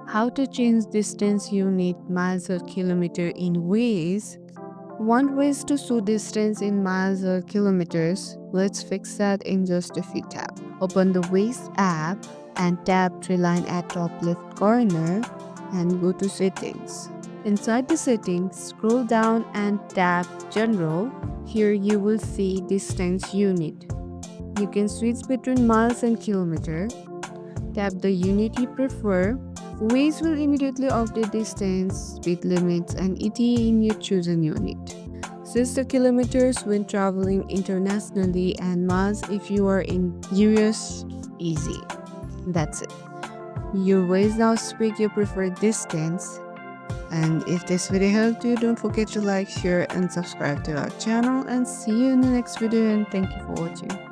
How to change distance unit miles or kilometer in Waze. Want Waze to show distance in miles or kilometers? Let's fix that in just a few taps. Open the Waze app and tap three line at top left corner and go to settings. Inside the settings, scroll down and tap general. Here you will see distance unit. You can switch between miles and kilometer. Tap the unit you prefer. Waze will immediately update distance, speed limits, and ETA in your chosen unit. Set the kilometers when traveling internationally and miles if you are in US. Easy. That's it. Your Waze now speak your preferred distance. And if this video helped you, don't forget to like, share, and subscribe to our channel. And see you in the next video. And thank you for watching.